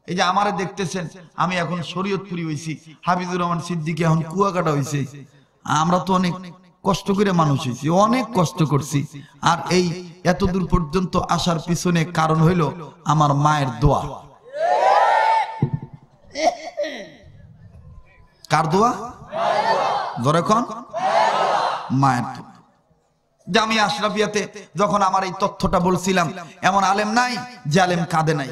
এই যে আমারে দেখতেছেন, আমি এখন শরীয়তপুরি হইছি, হাফিজুর রহমান সিদ্দিকী এখন কুয়াকাটা হইছে। আমরা তো অনেক কষ্ট করে মানুষ হইছি, অনেক কষ্ট করছি। আর এই এতদূর পর্যন্ত আসার পিছনে কারণ হইল আমার মায়ের দোয়া। কার দোয়া? ধরে কোন? মায়ের দোয়া। জামিয়া আশরাফিয়াতে যখন আমার এই তথ্যটা বলছিলাম, এমন আলেম নাই যে আলেম কাঁদে নাই।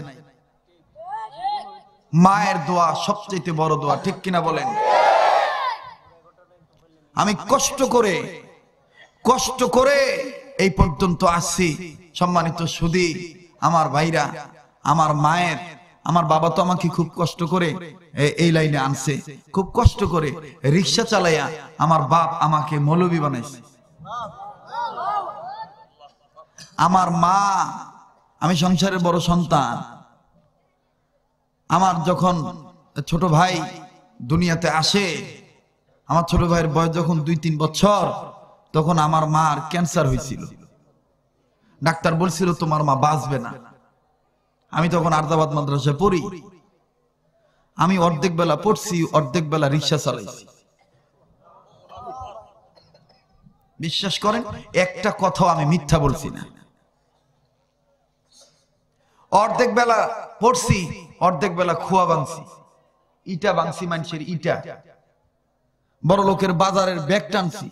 মায়ের দোয়া সবচেয়ে বড় দোয়া, ঠিক কিনা বলেন? আমি কষ্ট করে এই পর্যন্ত আসছি। সম্মানিত সুধী, আমার ভাইরা, আমার মায়ের, আমার বাবা তো আমাকে খুব কষ্ট করে এই লাইনে আনছে, খুব কষ্ট করে রিক্সা চালাইয়া আমার বাপ আমাকে মৌলবী বানাইছে। আমার মা, আমি সংসারের বড় সন্তান। আমার যখন ছোট ভাই দুনিয়াতে আসে, আমার ছোট ভাইয়ের বয়স যখন 2-3 বছর, তখন আমার মার ক্যান্সার হয়েছিল। ডাক্তার বলছিল তোমার মা বাঁচবে না। আমি তখন আরদাবাদ মাদ্রাসায় পড়ি। আমি অর্ধেক বেলা পড়ছি, অর্ধেক বেলা রিক্সা চালাইছি। বিশ্বাস করেন, একটা কথাও আমি মিথ্যা বলছি না। অর্ধেক বেলা পড়ছি, অর্ধেক বেলা খোয়া ভাঙছি, ইটা ভাঙছি, মানুষের ইটা, বড় লোকের বাজারের ব্যাগ টানছি।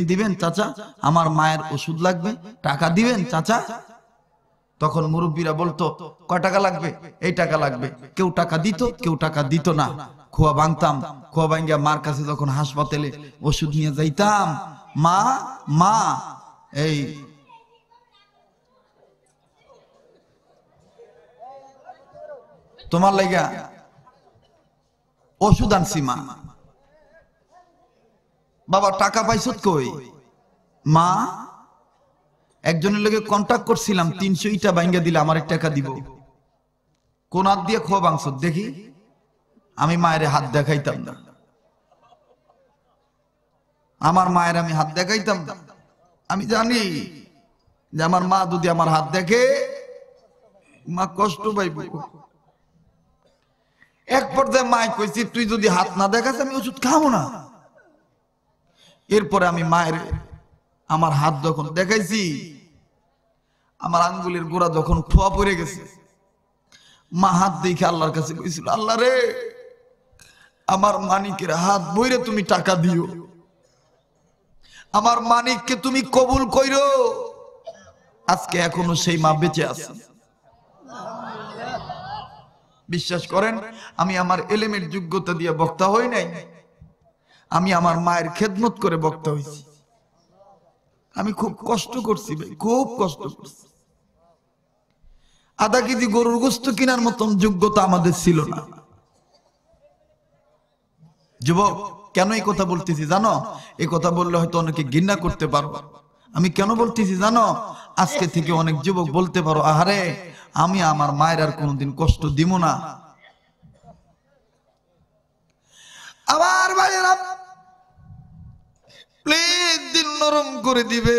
দিবেন চাচা, আমার মায়ের ওষুধ লাগবে, টাকা দিবেন চাচা। তখন মুরব্বীরা বলতো কয় টাকা লাগবে? এই টাকা লাগবে। কেউ টাকা দিত, কেউ টাকা দিত না। খোয়া ভাঙতাম, খোয়া ভাঙ্গিয়া মার কাছে যখন হাসপাতালে ওষুধ নিয়ে যাইতাম, মা এই তোমার লাগা ওষুধ আনছি মা। বাবা টাকা পাইছত কই? মা একজনের লগে কন্টাক্ট করছিলাম, 300 ইটা ভাঙ্গা দিলে আমার টাকা দিব। কোন হাত দিয়ে খোয়া ভাঙছত দেখি? আমি মায়ের হাত দেখাইতাম না, আমার মায়ের আমি হাত দেখাইতাম না। আমি জানি যে আমার মা যদি আমার হাত দেখে, মা কষ্ট পাইব। এক পর্যায়ে মায় কইছি তুই যদি হাত না দেখাস আমি ওষুধ খাবো না। এরপরে আমি মায়ের আমার হাত যখন দেখাইছি, আমার আঙ্গুলের গোড়া যখন ঠোয়া পড়ে গেছে, মা হাত দেখে আল্লাহর কাছে কইছিল, আল্লাহ রে, আমার মানিকের হাত বইরে তুমি টাকা দিও, আমার মানিককে তুমি কবুল কইরো। আজকে এখনো সেই মা বেঁচে আছে। বিশ্বাস করেন, আমি আমার এলেমের যোগ্যতা দিয়ে বক্তা হই নাই, আমি আমার মায়ের খেদমত করে বক্তা হইছি। আমি খুব কষ্ট করছি ভাই, খুব কষ্ট করছি। আধা কেজি গরুর গোস্ত কেনার মতন যোগ্যতা আমাদের ছিল না। যুবক, কেন এই কথা বলতেছি জানো? এই কথা বললে হয়তো অনেকে ঘৃণা করতে পারো। আমি কেন বলতেছি জানো? আজকে থেকে অনেক যুবক বলতে পারো, আহারে আমি আমার মায়ের আর কোনোদিন কষ্ট দিব না। আমার ভাইয়েরা প্লিজ দিল নরম করে দিবে।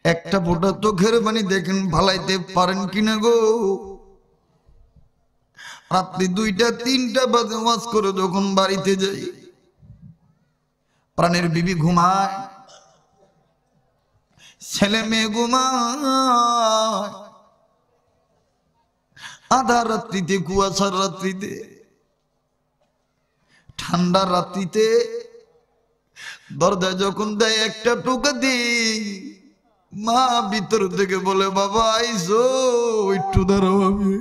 একটা ফোঁটা চোখের পানি দেখেন ফালাইতে পারেন কিনা গো? রাত্রি 2টা-3টা বাজে ওয়াজ করে যখন বাড়িতে যাই, প্রাণের বিবি ঘুমায়, ছেলে মেয়ে ঘুমায়, আধা রাত্রিতে, কুয়াশার রাত্রিতে, ঠান্ডা রাত্রিতে দরজায় যখন দেয় একটা টোকা দিই, মা ভিতর থেকে বলে, বাবা আইসো, একটু দাঁড়াও। আমি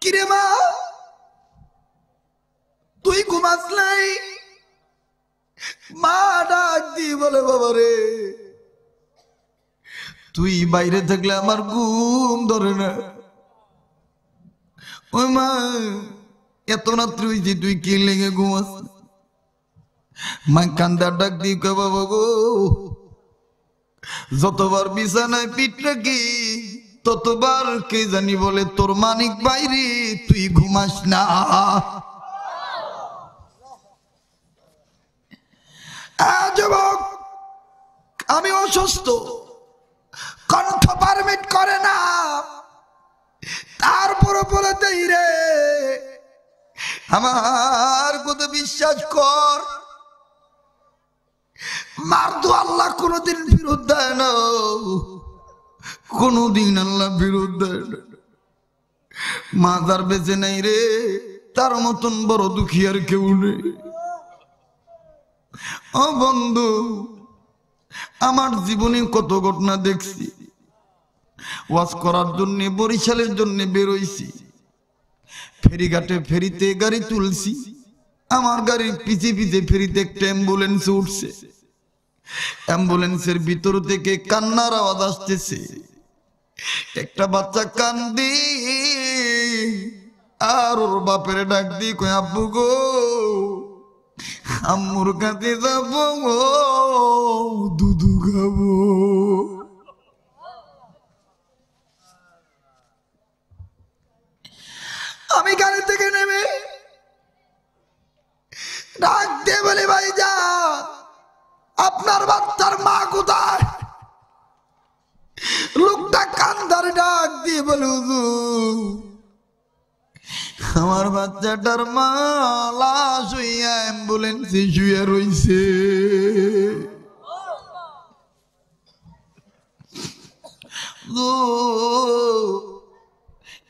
কিরে মা, তুই ঘুমাস নাই? মা ডাক দিয়ে বলে, বাবা রে, তুই বাইরে থাকলে আমার ঘুম ধরে না। ওই মা, এত রাত্রি হয়েছে, তুই কি লেগে ঘুমাস? মা কান্দা ডাক দিয়ে কয়, বাবা গো, যতবার বিছানায় পিঠ রাখি ততবার কে জানি বলে, তোর মানিক বাইরে, তুই ঘুমাস না। যুবক, আমি অসুস্থ, কণ্ঠ পারমিট করে না, তারপর বলে দেই রে আমার কথা বিশ্বাস কর, মার তো আল্লাহ কোনদিন ফেরত দেয় না, কোনদিন আল্লাহ ফেরত দেয় না। মা যার বেঁচে নাই রে, তার মতন বড় দুঃখী আর কেউ নেই। ও বন্ধু, আমার জীবনে কত ঘটনা দেখছি। ওয়াজ করার জন্য বরিশালের জন্য বেরোইছি, ফেরিঘাটে ফেরিতে গাড়ি তুলছি, আমার গাড়ির পিছে পিছে ফেরিতে একটা অ্যাম্বুলেন্স উঠছে, অ্যাম্বুলেন্সের ভিতর থেকে কান্নার আওয়াজ আসতেছে। একটা বাচ্চা কান্দি আর ওর বাপের ডাক দিয়ে কই, আব্বু গো আম্মুর কাছে যাবো গো, দুধু খাবো। আমি গাড়ি থেকে নেমে ডাক দিয়ে বলি, ভাই যা, আপনার বাচ্চার মা কোথায়? লোকটা কান্দার ডাক দিয়ে বলে, হুজুর আমার বাচ্চাটার মা লাশ হইয়া অ্যাম্বুলেন্সে শুয়ে রইছে।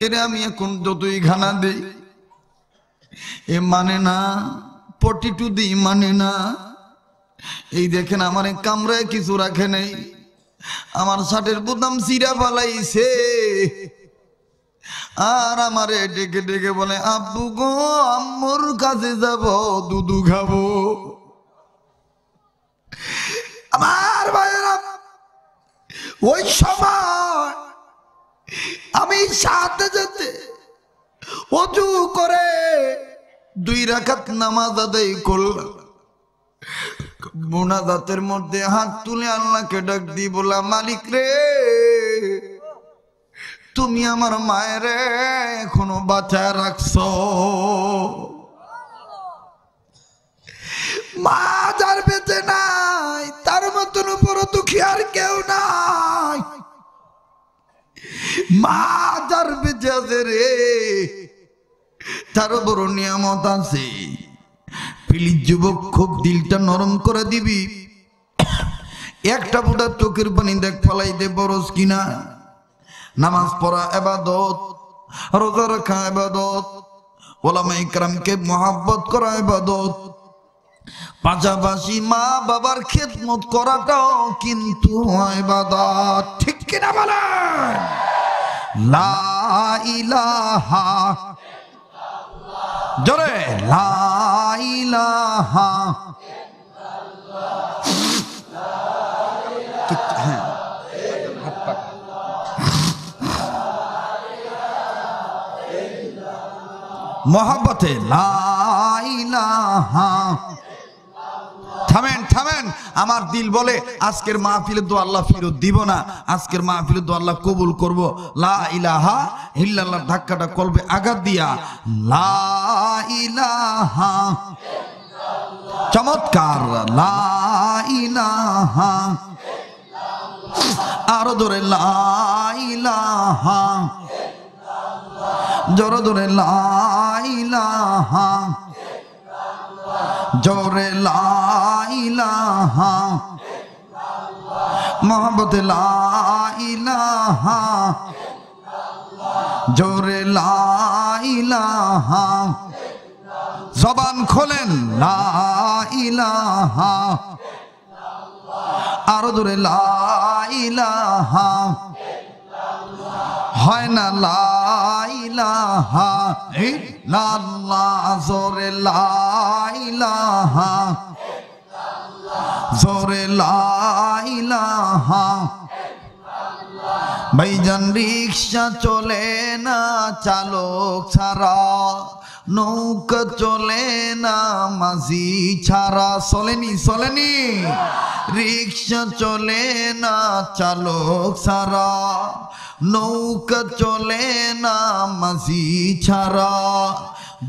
এরে আমি এখন যতই খানা দেই এ মানে না, 42 দিই মানে না। এই দেখেন আমার কামরায় কিছু রাখে নাই, আমার শার্টের বোতাম চিরা পালাইছে, আর আমারে ডেকে ডেকে বলে, আব্বু গো আম্মুর কাছে যাব, দুধু খাবো। আমার ভাইয়েরা, ওই সময় আমি সাথে যেতে ওযু করে 2 রাকাত নামাজ আদায় করলাম। মুনাজাতের মধ্যে হাত তুলে আল্লাহকে ডাক দি বলা, মালিক রে তুমি আমার মায়ের এখনো বাঁচায় রাখছো। মা যার বেঁচে নাই তার মতন বড় দুঃখী আর কেউ নাই। মা যার বেঁচে আছে রে, তার বড় নিয়ামত আছে। প্লিজ যুবক, খুব দিলটা নরম করে দিবি, একটা ফোঁটা চোখের পানি দেখ ফলাই দে বরস কিনা। নামাজ পড়া ইবাদত, রোজা রাখা ইবাদত, ওলামা ইকরামকে মহব্বত করা ইবাদত, পাশাপাশি মা বাবার খেদমত করাটাও কিন্তু ইবাদত। ঠিক কিনা বলেন? লা ইলাহা, জোরে লা ইলাহা। মহব্বতে লা ইলাহা। থামেন থামেন, আমার দিল বলে আজকের মাহফিলে তো আল্লাহ ফেরত দিব না, আজকের মাহফিলে তো আল্লাহ কবুল করব। লা ইলাহা ইল্লাল্লাহ ধাক্কাটা কলবে আঘাত দিয়া, লা ইলাহা। চমৎকার, লা ইলাহা। আরো ধরে লা ইলাহা, জোরে ধরে লা ইলাহা, জোরে লা ইলাহা, মহব্বতে লা ইলাহা, জোরে লা ইলাহা। জবান খোলেন, লা ইলাহা, আরো জোরে লা ইলাহা। হয় না লা ইলাহা ইল্লাল্লাহ, জোরে লা ইলাহা, জোরে লা ইলাহা। ভাইজান রিকশা চলে না চালক ছাড়া, নৌকা চলে না মাঝি ছাড়া। চলেনি চলেনি, রিকশা চলে না চালক ছাড়া, নৌকা চলে না মাঝি ছাড়া।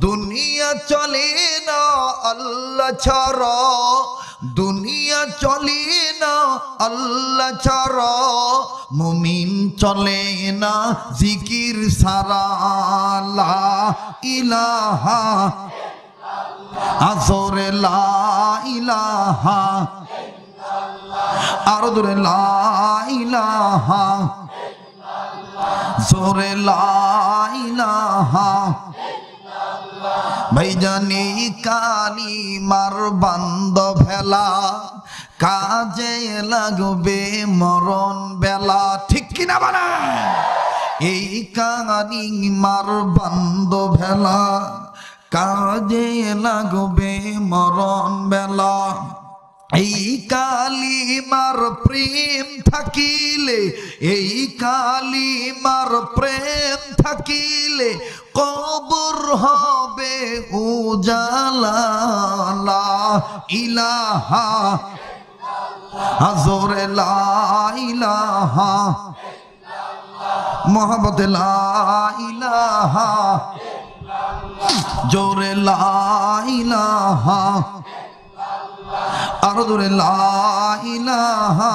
দুনিয়া চলে না আল্লাহ ছাড়া, দুনিয়া চলি না আল্লাহ ছাড়া, মুমিন চলে না জিকির ছাড়া। লা ইলাহা আজরে লা ইলাহা, আরো জোরে লা ইলাহা, জোরে লা ইলাহা। ভাইজানি কালিমার বান্ধব ভেলা, কাজে লাগবে মরণ বেলা, ঠিক কিনা বানা? এই কালিমার বান্ধব ভেলা, কাজে লাগবে মরণ বেলা। এই কালিমার প্রেম থাকিলে, এই কালিমার প্রেম থাকিলে কবর হবে উজালা। লা ইলাহা জোরে লা ইলাহা, মোহাম্মদ লা ইলাহা, জোরে লা ইলাহা, আরো জোরে লা ইলাহা।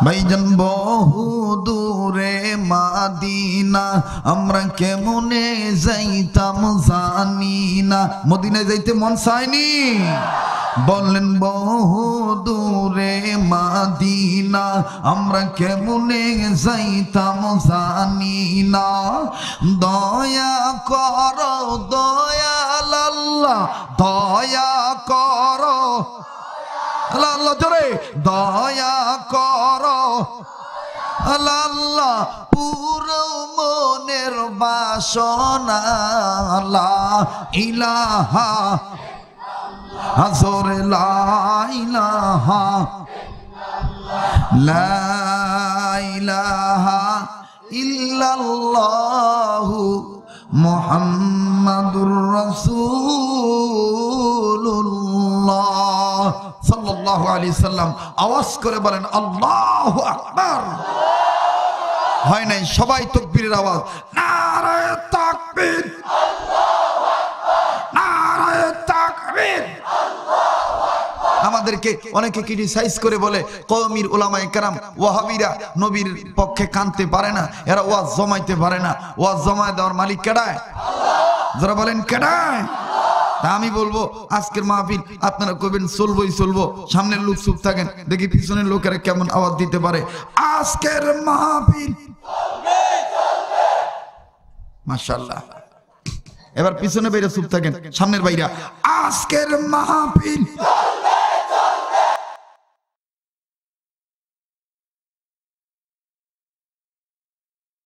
ভাইজান বহু দূরে মাদিনা, আমরা কেমনে যাইতাম জানি না। মদিনায় যাইতে মন চায়নি? বললেন বহু দূরে মাদিনা, আমরা কেমনে যাইতাম জানি না। দয়া করো দয়াল আল্লাহ, দয়া করো আল্লাহ, জোরে দয়া করো আল্লাহ, পুরো মনের বাসনা। লা ইলাহা জোরে লা ইলাহা, লা ইলাহা ইল্লাল্লাহু মুহাম্মাদুর রাসূলুল্লাহ সাল্লাল্লাহু আলাইহি সাল্লাম। আওয়াজ করে বলেন আল্লাহু আকবার। হয় নাই? সবাই তাকবীরের আওয়াজ। নারায়ে তাকবীর, আল্লাহু আকবার, নারায়ে তাকবীর। আমাদেরকে অনেকে ক্রিটিসাইজ করে বলে কওমির উলামায়ে কেরাম ওয়াহাবিরা নবীর পক্ষে কানতে পারে না, এরা ওয়াজ জমাইতে পারে না। ওয়াজ জমায় দেওয়ার মালিক কেডায়? যারা বলেন কেডায়? তা আমি বলবো আজকের মাহফিল আপনারা কইবেন চলবই চলবো, সামনের লোক চুপ থাকেন, দেখি পিছনের লোকেরা কেমন আওয়াজ দিতে পারে। আজকের মাহফিল মাশাআল্লাহ। এবার পিছনে বাইরে চুপ থাকেন, সামনের বাইরা আজকের মাহফিল